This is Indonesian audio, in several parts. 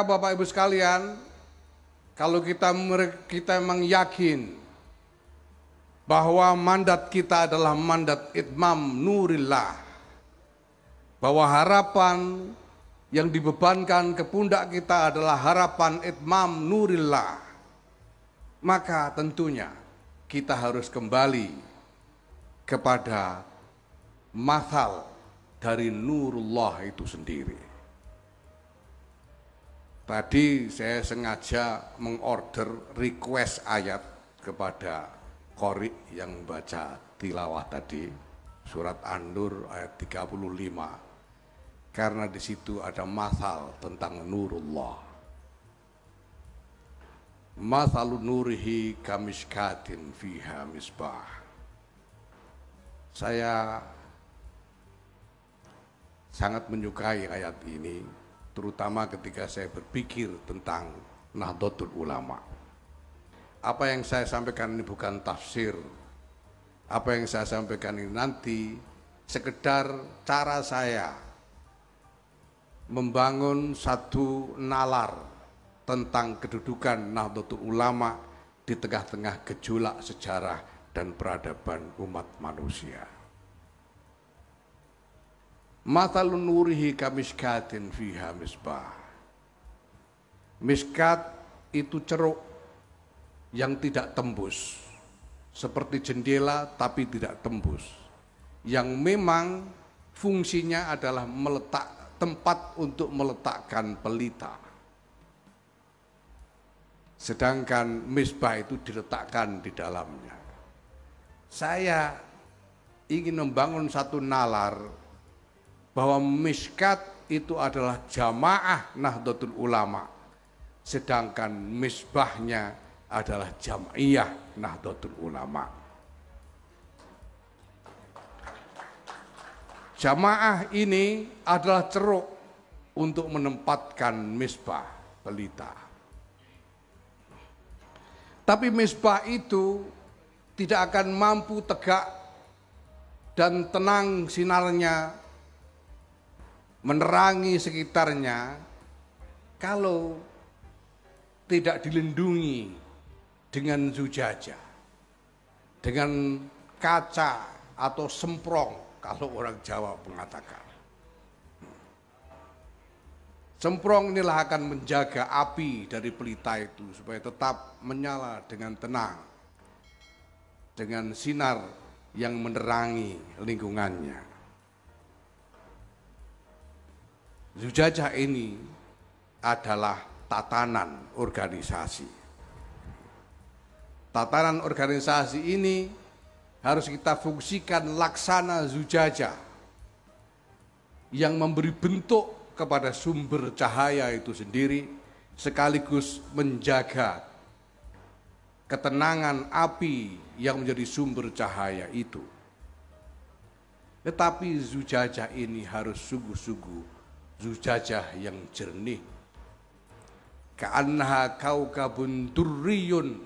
Bapak Ibu sekalian, kalau kita memang yakin bahwa mandat kita adalah mandat itmam nurillah, bahwa harapan yang dibebankan ke pundak kita adalah harapan itmam nurillah, maka tentunya kita harus kembali kepada mathal dari nurullah itu sendiri. Tadi saya sengaja mengorder request ayat kepada qori yang baca tilawah tadi, surat An-Nur ayat 35, karena di situ ada mathal tentang nurullah. Mathalu nurihi kamishkatin fiha misbah. Saya sangat menyukai ayat ini, terutama ketika saya berpikir tentang Nahdlatul Ulama. Apa yang saya sampaikan ini bukan tafsir. Apa yang saya sampaikan ini nanti sekedar cara saya membangun satu nalar tentang kedudukan Nahdlatul Ulama di tengah-tengah gejolak sejarah dan peradaban umat manusia. Mathalun nurihi kamishkatin fiha misbah. Miskat itu ceruk yang tidak tembus, seperti jendela tapi tidak tembus, yang memang fungsinya adalah tempat untuk meletakkan pelita. Sedangkan misbah itu diletakkan di dalamnya. Saya ingin membangun satu nalar bahwa miskat itu adalah jamaah Nahdlatul Ulama, sedangkan misbahnya adalah jam'iyah Nahdlatul Ulama. Jamaah ini adalah ceruk untuk menempatkan misbah pelita. Tapi misbah itu tidak akan mampu tegak dan tenang sinarnya menerangi sekitarnya kalau tidak dilindungi dengan zujajah, dengan kaca atau semprong kalau orang Jawa mengatakan. Semprong inilah akan menjaga api dari pelita itu supaya tetap menyala dengan tenang, dengan sinar yang menerangi lingkungannya. Zujajah ini adalah tatanan organisasi. Tatanan organisasi ini harus kita fungsikan laksana zujajah yang memberi bentuk kepada sumber cahaya itu sendiri, sekaligus menjaga ketenangan api yang menjadi sumber cahaya itu. Tetapi zujajah ini harus sungguh-sungguh zujajah yang jernih. Ka'annaha kaukabun durriyun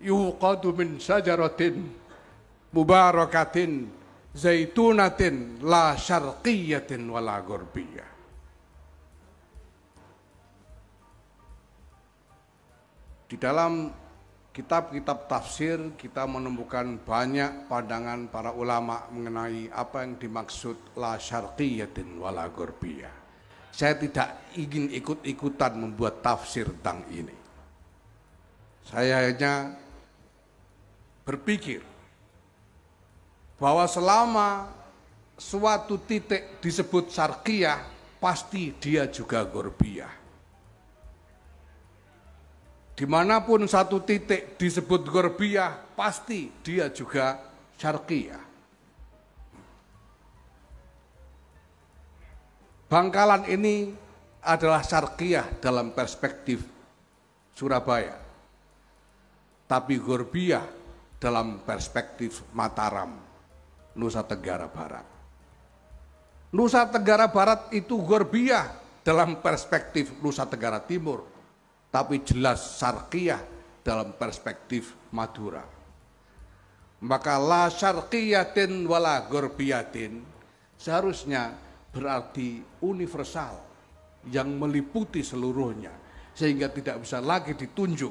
yuqadu min syajaratin mubarakatin zaitunatin la syarqiyatin wala gharbiyah. Di dalam kitab-kitab tafsir kita menemukan banyak pandangan para ulama mengenai apa yang dimaksud la syarqiyatin wala gharbiyah. Saya tidak ingin ikut-ikutan membuat tafsir tentang ini. Saya hanya berpikir bahwa selama suatu titik disebut syarqiyah, pasti dia juga gharbiyah. Dimanapun satu titik disebut gharbiyah, pasti dia juga syarqiyah. Bangkalan ini adalah syarqiyah dalam perspektif Surabaya, tapi gharbiyah dalam perspektif Mataram, Nusa Tenggara Barat. Nusa Tenggara Barat itu gharbiyah dalam perspektif Nusa Tenggara Timur, tapi jelas syarqiyah dalam perspektif Madura. Maka la syarqiyatin wala ghorbiyatin, seharusnya berarti universal yang meliputi seluruhnya, sehingga tidak bisa lagi ditunjuk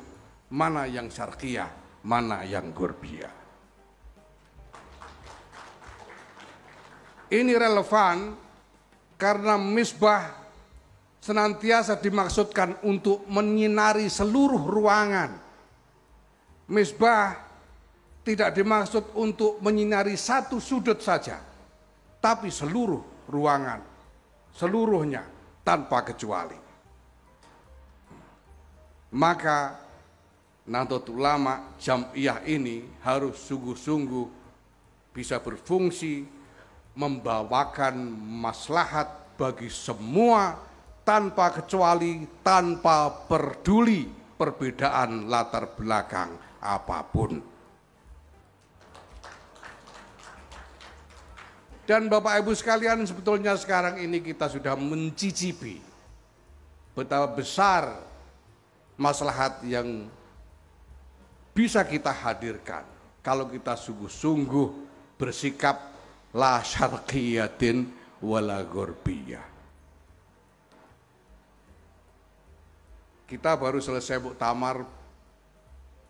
mana yang syarqiyah, mana yang ghurbiyah. Ini relevan karena misbah senantiasa dimaksudkan untuk menyinari seluruh ruangan. Misbah tidak dimaksud untuk menyinari satu sudut saja, tapi seluruh ruangan, seluruhnya tanpa kecuali. Maka Nahdlatul Ulama Jam'iyah ini harus sungguh-sungguh bisa berfungsi membawakan maslahat bagi semua tanpa kecuali, tanpa peduli perbedaan latar belakang apapun. Dan Bapak Ibu sekalian, sebetulnya sekarang ini kita sudah mencicipi betapa besar maslahat yang bisa kita hadirkan kalau kita sungguh-sungguh bersikap la syarqiyatin wala ghurbiyah. Kita baru selesai muktamar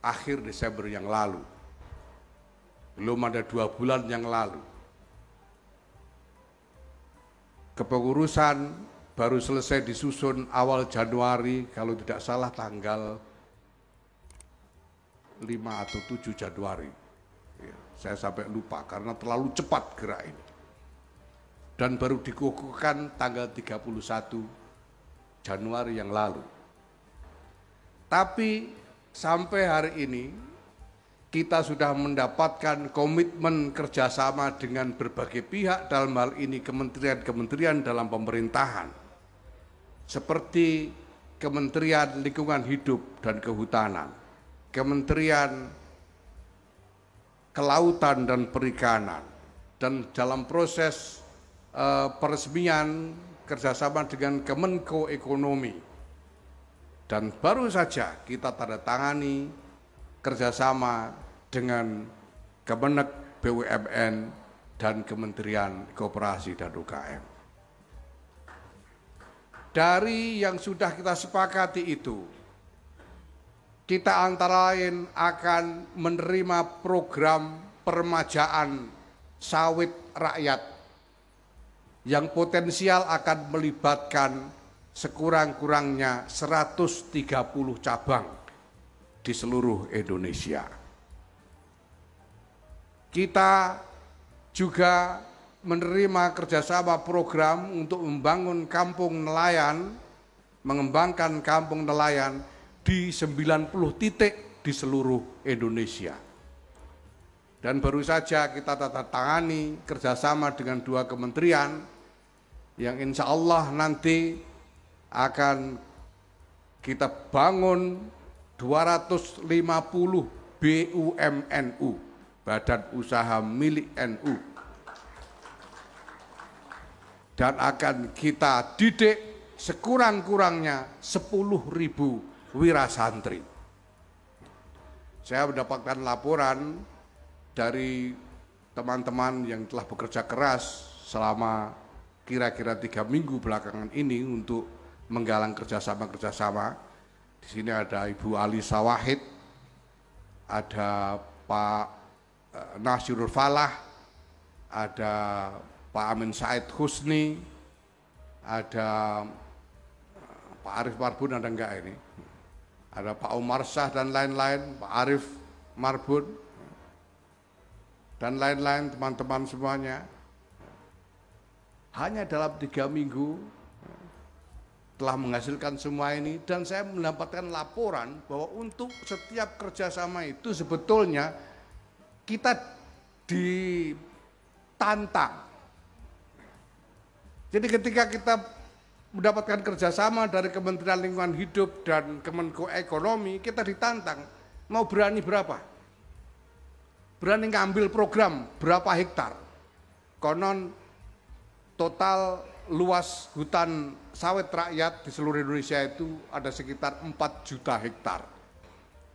akhir Desember yang lalu, belum ada 2 bulan yang lalu. Kepengurusan baru selesai disusun awal Januari, kalau tidak salah tanggal 5 atau 7 Januari. Ya, saya sampai lupa karena terlalu cepat gerak ini. Dan baru dikukuhkan tanggal 31 Januari yang lalu. Tapi sampai hari ini kita sudah mendapatkan komitmen kerjasama dengan berbagai pihak, dalam hal ini kementerian-kementerian dalam pemerintahan, seperti Kementerian Lingkungan Hidup dan Kehutanan, Kementerian Kelautan dan Perikanan, dan dalam proses peresmian kerjasama dengan Kemenko Ekonomi. Dan baru saja kita tanda tangani kerjasama dengan Kemenek BUMN dan Kementerian Koperasi dan UKM. Dari yang sudah kita sepakati itu, kita antara lain akan menerima program peremajaan sawit rakyat yang potensial akan melibatkan sekurang-kurangnya 130 cabang di seluruh Indonesia. Kita juga menerima kerjasama program untuk membangun kampung nelayan, mengembangkan kampung nelayan di 90 titik di seluruh Indonesia. Dan baru saja kita tanda tangani kerjasama dengan 2 kementerian yang insya Allah nanti akan kita bangun 250 BUMNU, Badan Usaha Milik NU, dan akan kita didik sekurang-kurangnya 10.000 wirasantri. Saya mendapatkan laporan dari teman-teman yang telah bekerja keras selama kira-kira 3 minggu belakangan ini untuk menggalang kerjasama-kerjasama. Di sini ada Ibu Alisa Wahid, ada Pak Nasirul Falah, ada Pak Amin Said Husni, ada Pak Arif Marbun, ada enggak ini? Ada Pak Umar Syah dan lain-lain, Pak Arif Marbun, dan lain-lain teman-teman semuanya. Hanya dalam 3 minggu telah menghasilkan semua ini, dan saya mendapatkan laporan bahwa untuk setiap kerjasama itu sebetulnya kita ditantang. Jadi ketika kita mendapatkan kerjasama dari Kementerian Lingkungan Hidup dan Kemenko Ekonomi, kita ditantang, mau berani berapa? Berani ngambil program berapa hektar? Konon total luas hutan sawit rakyat di seluruh Indonesia itu ada sekitar 4 juta hektar.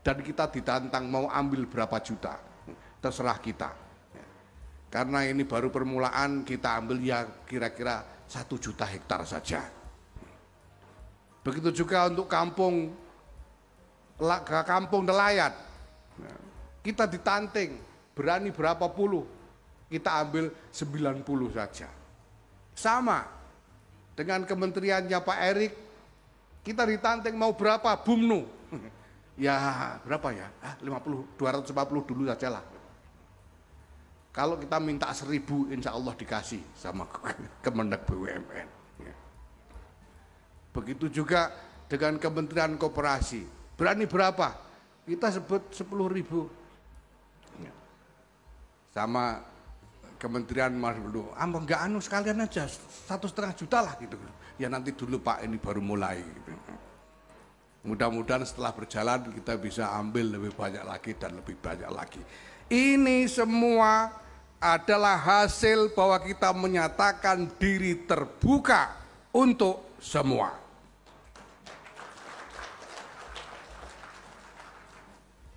Dan kita ditantang mau ambil berapa juta, terserah kita. Karena ini baru permulaan, kita ambil ya kira-kira 1 juta hektar saja. Begitu juga untuk kampung nelayan. Kita ditanting, berani berapa puluh, kita ambil 90 saja. Sama dengan kementeriannya Pak Erik, kita ditanting mau berapa, BUMNU. Ya berapa ya, 250 dulu saja lah. Kalau kita minta 1000, insya Allah dikasih sama Kemendak BUMN. Begitu juga dengan Kementerian Koperasi, berani berapa? Kita sebut 10.000. Sama Kementerian Marketing, enggak sekalian aja 1,5 juta lah gitu. Ya nanti dulu Pak, ini baru mulai. Gitu. Mudah-mudahan setelah berjalan kita bisa ambil lebih banyak lagi dan lebih banyak lagi. Ini semua adalah hasil bahwa kita menyatakan diri terbuka untuk semua.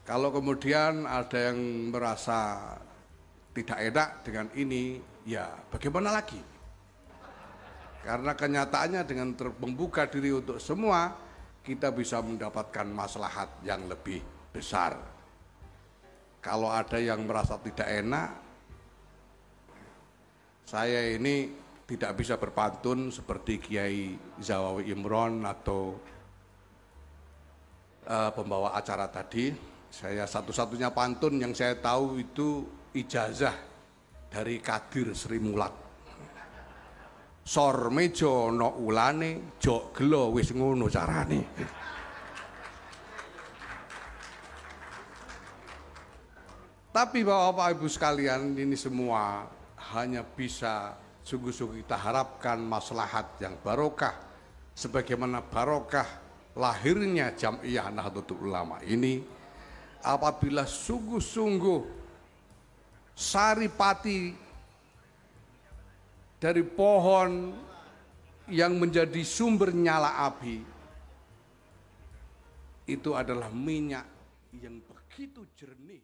Kalau kemudian ada yang merasa tidak enak dengan ini, ya bagaimana lagi? Karena kenyataannya dengan membuka diri untuk semua, kita bisa mendapatkan maslahat yang lebih besar. Kalau ada yang merasa tidak enak, saya ini tidak bisa berpantun seperti Kiai Zawawi Imron atau pembawa acara tadi. Saya satu-satunya pantun yang saya tahu itu ijazah dari Kadir Sri Mulat. Sor mejo no ulane, jok gelo wis ngono carane. Tapi Bapak Ibu sekalian, ini semua hanya bisa sungguh-sungguh kita harapkan maslahat yang barokah, sebagaimana barokah lahirnya Jam'iyah Nahdlatul Ulama ini, apabila sungguh-sungguh saripati dari pohon yang menjadi sumber nyala api itu adalah minyak yang begitu jernih.